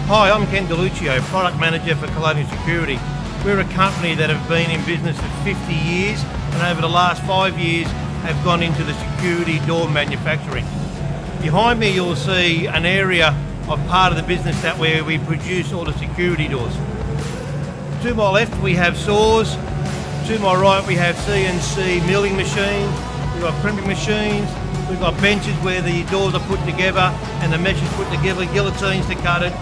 Hi, I'm Ken Dilucchio, Product Manager for Colonial Security. We're a company that have been in business for 50 years and over the last 5 years have gone into the security door manufacturing. Behind me you'll see an area of part of the business where we produce all the security doors. To my left we have saws, to my right we have CNC milling machines, we've got crimping machines, we've got benches where the doors are put together and the mesh is put together, guillotines to cut it,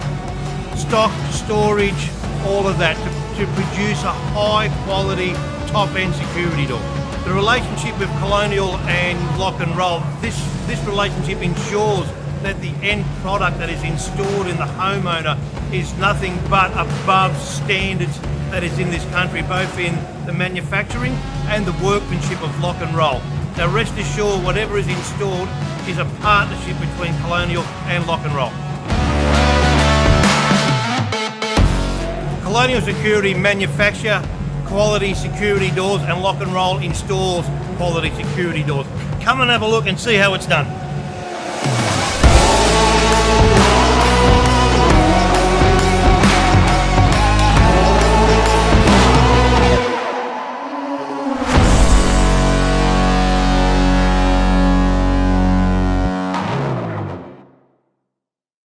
stock, storage, all of that to produce a high quality top end security door. The relationship with Colonial and Lock and Roll, this relationship ensures that the end product that is installed in the homeowner is nothing but above standards that is in this country, both in the manufacturing and the workmanship of Lock and Roll. Now rest assured, whatever is installed is a partnership between Colonial and Lock and Roll. Colonial Security manufacture quality security doors and Lock and Roll installs quality security doors. Come and have a look and see how it's done.